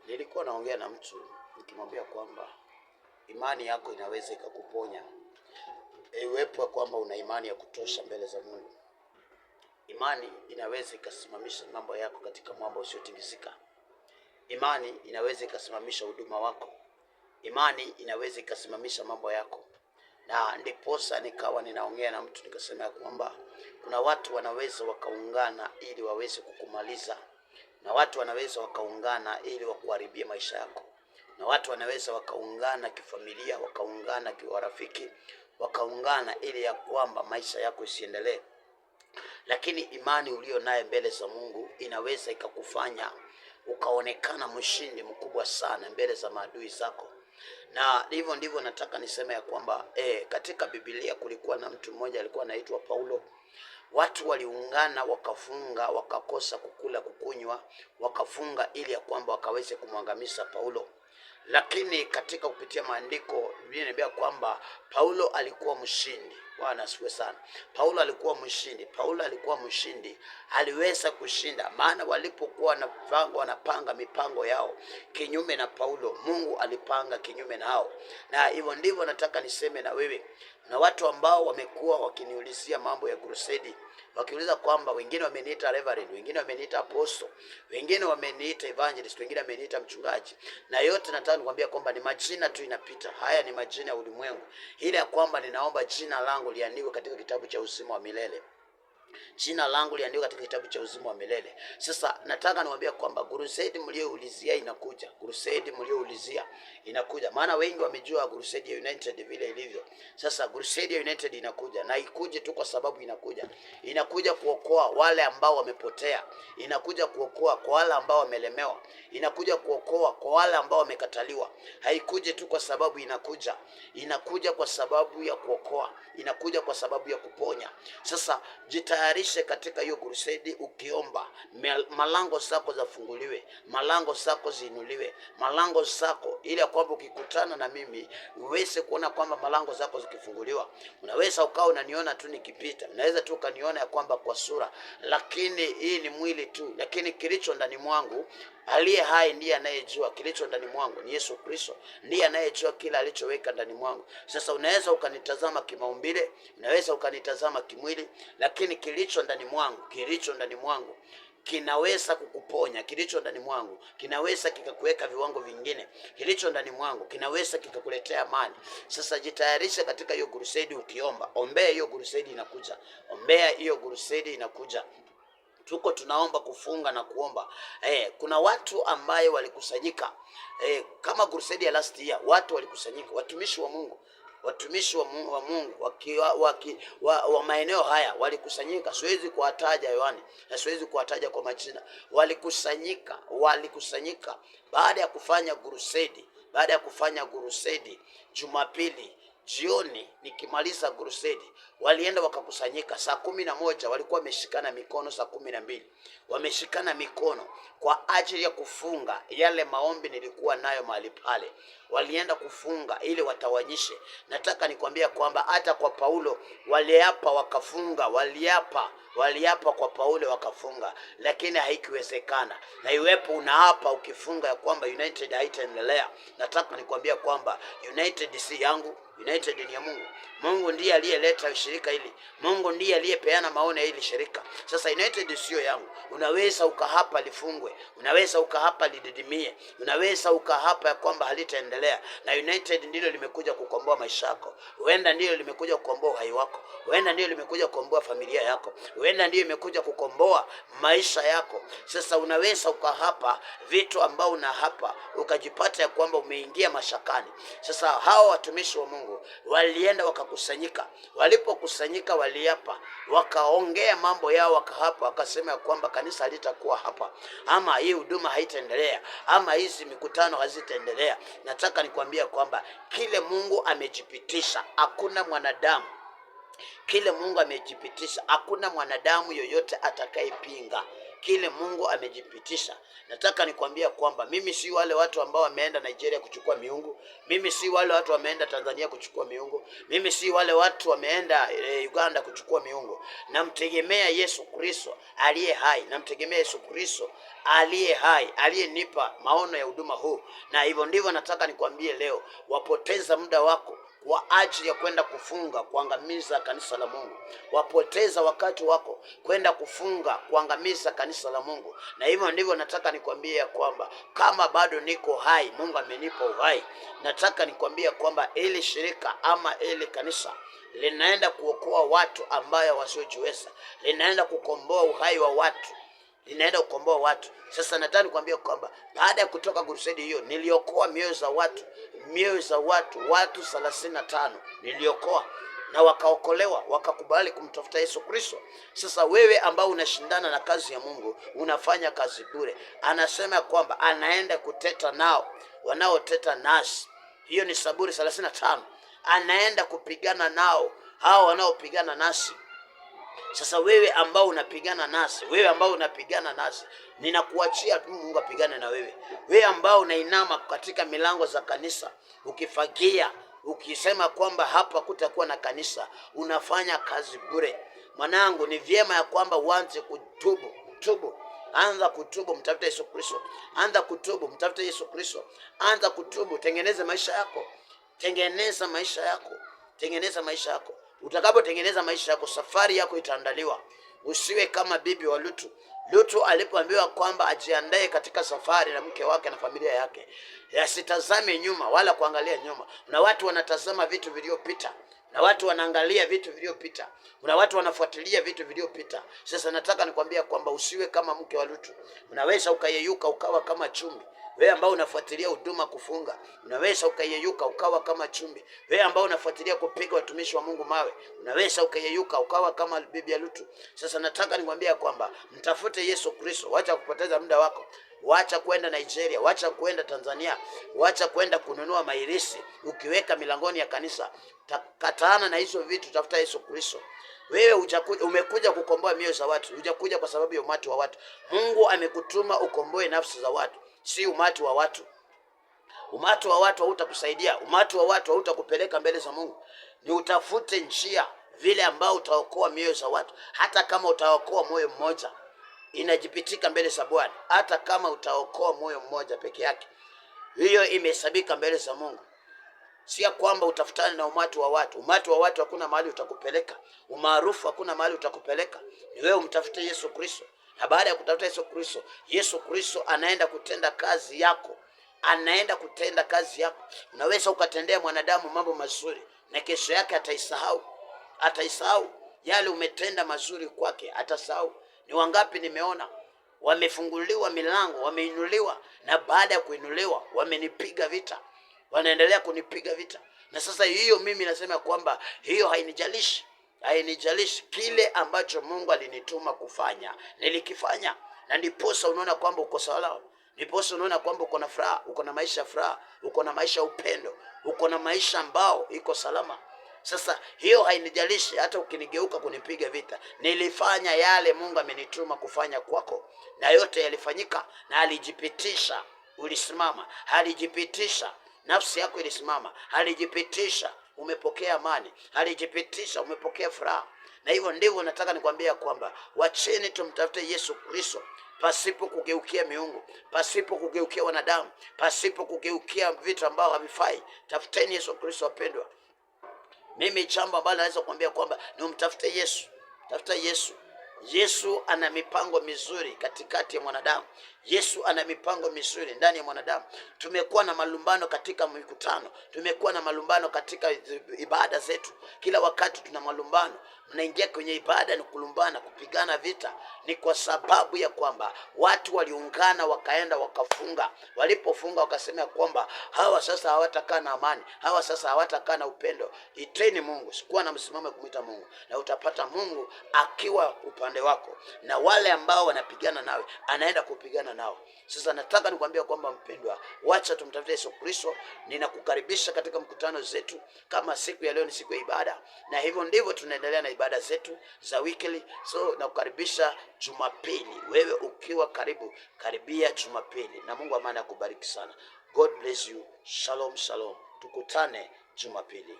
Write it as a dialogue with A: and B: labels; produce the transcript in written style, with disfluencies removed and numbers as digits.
A: Nilikuwa naongea na mtu nikimwambia kwamba imani yako inaweza ikakuponya iwepo kwamba una imani ya kutosha mbele za Mungu. Imani inaweza ikasimamisha mambo yako katika mambo usiotingizika. Imani inaweza ikasimamisha huduma wako. Imani inaweza ikasimamisha mambo yako. Na ndiposa nikawa ninaongea na mtu nikasema kwamba kuna watu wanaweza wakaungana ili waweze kukumaliza, na watu wanaweza wakaungana ili wakuharibie maisha yako, na watu wanaweza wakaungana kifamilia, wakaungana kiwarafiki, wakaungana ili ya kwamba maisha yako isiendelee. Lakini imani ulio naye mbele za Mungu inaweza ikakufanya ukaonekana mshindi mkubwa sana mbele za maadui zako. Na hivyo ndivyo nataka niseme ya kwamba katika Biblia kulikuwa na mtu mmoja alikuwa anaitwa Paulo. Watu waliungana wakafunga, wakakosa kukula kukunywa, wakafunga ili ya kwamba wakaweze kumwangamiza Paulo. Lakini katika kupitia maandiko Biblia inaniambia kwamba Paulo alikuwa mshindi. Bwana asifiwe sana. Paulo alikuwa mshindi. Paulo alikuwa mshindi. Aliweza kushinda. Maana walipokuwa wanapanga mipango yao kinyume na Paulo, Mungu alipanga kinyume nao. Na hivyo ndivyo nataka niseme na wewe. Na watu ambao wamekuwa wakiniulizia mambo ya crusade, wakiuliza kwamba wengine wameniita reverend, wengine wameniita apostle, wengine wameniita evangelist, wengine wameniita mchungaji. Na yote nataka nikwambia kwamba ni majina tu inapita. Haya ni majina ya ulimwengu. Ile ya kwamba ninaomba jina langu liandikwe katika kitabu cha uzima wa milele. Jina langu liandikwe katika kitabu cha uzima wa milele. Sasa nataka niwaambie kwamba crusade mlioulizia inakuja. Crusade mlioulizia inakuja. Maana wengi wamejua crusade ya United vile ilivyo. Sasa crusade ya United inakuja, na ikuje tu kwa sababu inakuja. Inakuja kuokoa wale ambao wamepotea. Inakuja kuokoa kwa wale ambao wamelemewa. Inakuja kuokoa kwa wale ambao wamekataliwa. Haikuje tu kwa sababu inakuja. Inakuja kwa sababu ya kuokoa. Inakuja kwa sababu ya kuponya. Sasa jitayarishe katika hiyo crusade ukiomba malango zako zafunguliwe, malango zako ziinuliwe, malango zako ili kwamba ukikutana na mimi uweze kuona kwamba malango zako zikifunguliwa. Unaweza ukao unaniona tu nikipita, unaweza tu ukaniona ya kwamba kwa sura, lakini hii ni mwili tu, lakini kilicho ndani mwangu aliye hai ndiye anayejua. Kilicho ndani mwangu ni Yesu Kristo, ndiye anayejua kila alichoweka ndani mwangu. Sasa unaweza ukanitazama kimaumbile, unaweza ukanitazama kimwili, lakini kilicho ndani mwangu kinaweza kukuponya. Kilicho ndani mwangu kinaweza kikakuweka viwango vingine. Kilicho ndani mwangu kinaweza kikakuletea amani. Sasa jitayarisha katika hiyo crusade ukiomba. Ombea hiyo crusade inakuja. Ombea hiyo crusade inakuja. Tuko tunaomba kufunga na kuomba. Kuna watu ambaye walikusanyika. Kama crusade ya last year, watu walikusanyika, watumishi wa Mungu. Watumishi wa Mungu wa maeneo haya walikusanyika. Siwezi kuwataja Yohani, na siwezi kuwataja kwa majina. Walikusanyika baada ya kufanya crusade Jumapili jioni. Nikimaliza crusade walienda wakakusanyika saa 11. Walikuwa wameshikana mikono saa 12. Wameshikana mikono kwa ajili ya kufunga yale maombi nilikuwa nayo mahali pale. Walienda kufunga ili watawanyishe. Nataka nikwambia kwamba hata kwa Paulo waliapa wakafunga. Waliapa kwa Paulo wakafunga, lakini haikuwezekana. Na iwepo unaapa ukifunga ya kwamba United haitaendelea, nataka nikwambia kwamba United si yangu, United ni ya Mungu. Mungu ndiye aliyeleta shirika hili. Mungu ndiye aliyepeana maono ya hili shirika. Sasa United sio yangu. Unaweza ukahapa lifungwe, unaweza ukahapa lididimie, unaweza ukahapa ya kwamba halitaendelea. Na United ndilo limekuja kukomboa maisha yako. Huenda ndilo limekuja kukomboa uhai wako. Huenda ndilo limekuja kukomboa familia yako. Huenda ndilo limekuja kukomboa maisha yako. Sasa unaweza ukahapa vitu ambao unahapa ukajipata ya kwamba umeingia mashakani. Sasa hao watumishi wa Mungu walienda wakakusanyika. Walipokusanyika waliapa, wakaongea mambo yao, wakahapa, wakasema ya kwamba kanisa halitakuwa hapa, ama hii huduma haitaendelea, ama hizi mikutano hazitaendelea. Nataka nikwambia kwamba kile Mungu amejipitisha hakuna mwanadamu. Kile Mungu amejipitisha hakuna mwanadamu yoyote atakayepinga. kile Mungu amejipitisha. Nataka nikwambia kwamba mimi si wale watu ambao wameenda Nigeria kuchukua miungu. Mimi si wale watu wameenda Tanzania kuchukua miungu. Mimi si wale watu wameenda Uganda kuchukua miungu. Namtegemea Yesu Kristo aliye hai. Namtegemea Yesu Kristo aliye hai, aliyenipa maono ya huduma huu. Na hivyo ndivyo nataka nikwambie leo, wapoteza muda wako kwa ajili ya kwenda kufunga kuangamiza kanisa la Mungu. Wapoteza wakati wako kwenda kufunga kuangamiza kanisa la Mungu. Na hivyo ndivyo nataka nikwambie ya kwamba kama bado niko hai, Mungu amenipa uhai, nataka nikwambie kwamba ili shirika ama ili kanisa linaenda kuokoa watu ambayo wasiojiweza, linaenda kukomboa uhai wa watu, linaenda kukomboa watu. Sasa nataka nikwambie kwamba baada ya kutoka crusade hiyo niliokoa mioyo za watu 35 niliokoa, na wakaokolewa, wakakubali kumtafuta Yesu Kristo. Sasa wewe ambao unashindana na kazi ya Mungu, unafanya kazi bure. Anasema kwamba anaenda kuteta nao wanaoteta nasi. Hiyo ni Zaburi 35. Anaenda kupigana nao hao wanaopigana nasi. Sasa wewe ambao unapigana nasi, ninakuachia tu Mungu apigane na wewe. Wewe ambao unainama katika milango za kanisa ukifagia, ukisema kwamba hapa kutakuwa na kanisa, unafanya kazi bure. Mwanangu, ni vyema ya kwamba uanze kutubu. Anza kutubu, mtafute Yesu Kristo. Anza kutubu, mtafute Yesu Kristo. Anza kutubu, tengeneza maisha yako. Tengeneza maisha yako. Utakapotengeneza maisha yako, safari yako itaandaliwa. Usiwe kama bibi wa Lutu. Lutu alipoambiwa kwamba ajiandae katika safari na mke wake na familia yake, asitazame nyuma wala kuangalia nyuma. Na watu wanatazama vitu vilivyopita, na watu wanaangalia vitu vilivyopita, na watu wanafuatilia vitu vilivyopita. Sasa nataka nikwambia kwamba usiwe kama mke wa Lutu. Unaweza ukayeyuka ukawa kama chumvi. Wewe ambao unafuatilia huduma kufunga, unaweza ukayeyuka ukawa kama chumvi. Wewe ambao unafuatilia kupiga watumishi wa Mungu mawe, unaweza ukayeyuka ukawa kama bibi ya Lutu. Sasa nataka nikwambia kwamba mtafute Yesu Kristo. Wacha kupoteza muda wako. Wacha kwenda Nigeria, wacha kwenda Tanzania, wacha kwenda kununua mairisi ukiweka milangoni ya kanisa. Kataana na hizo vitu, tafuta Yesu Kristo. Wewe umekuja kukomboa mioyo za watu, hujakuja kwa sababu ya umati wa watu. Mungu amekutuma ukomboe nafsi za watu, si umati wa watu. Umati wa watu hautakusaidia, umati wa watu hautakupeleka mbele za Mungu. Ni utafute njia vile ambao utaokoa mioyo za watu. Hata kama utaokoa moyo mmoja, inajipitika mbele za Bwana. Hata kama utaokoa moyo mmoja peke yake, hiyo imehesabika mbele za Mungu. Si kwamba utafutane na umati wa watu. Umati wa watu hakuna mahali utakupeleka. Umaarufu hakuna mahali utakupeleka. Ni wewe umtafute Yesu Kristo. Na baada ya kutafuta Yesu Kristo anaenda kutenda kazi yako. Unaweza ukatendea mwanadamu mambo mazuri, na kesho yake ataisahau yale umetenda mazuri kwake, atasahau. Ni wangapi nimeona wamefunguliwa milango, wameinuliwa, na baada ya kuinuliwa wamenipiga vita, wanaendelea kunipiga vita. Na sasa hiyo mimi nasema kwamba hiyo hainijalishi kile ambacho Mungu alinituma kufanya, nilikifanya. Na ndiposa unaona kwamba uko salama. Ndiposa unaona kwamba uko na furaha, uko na maisha ya furaha, uko na maisha ya upendo, uko na maisha ambao iko salama. Sasa hiyo hainijalishi hata ukinigeuka kunipiga vita. Nilifanya yale Mungu amenituma kufanya kwako, na yote yalifanyika. Na alijipitisha, ulisimama. Alijipitisha, nafsi yako ilisimama. Alijipitisha, umepokea amani. Alijipitisha, umepokea furaha. Na hivyo ndivyo nataka nikwambia kwamba wacheni tumtafute Yesu Kristo, pasipo kugeukia miungu, pasipo kugeukia wanadamu, pasipo kugeukia vitu ambao havifai. Tafuteni Yesu Kristo wapendwa. Mimi jambo ambalo naweza kuambia kwamba ni umtafute Yesu. Tafuta Yesu. Yesu ana mipango mizuri katikati ya mwanadamu. Yesu ana mipango mizuri ndani ya mwanadamu. Tumekuwa na malumbano katika mikutano, tumekuwa na malumbano katika ibada zetu. Kila wakati tuna malumbano. Mnaingia kwenye ibada ni kulumbana, kupigana vita. Ni kwa sababu ya kwamba watu waliungana, wakaenda wakafunga. Walipofunga wakasema kwamba hawa sasa hawatakaa na amani, hawa sasa hawatakaa na upendo. Iteni Mungu, sikuwa na msimamo kumwita Mungu, na utapata Mungu akiwa upande wako. Na wale ambao wanapigana nawe, anaenda kupigana kukutana nao. Sasa nataka nikwambia kwamba mpendwa, wacha tumtafute Yesu Kristo. Ninakukaribisha katika mkutano zetu, kama siku ya leo ni siku ya ibada, na hivyo ndivyo tunaendelea na ibada zetu za weekly. So nakukaribisha Jumapili, wewe ukiwa karibu, karibia Jumapili, na Mungu amani akubariki sana. God bless you. Shalom, shalom. Tukutane Jumapili.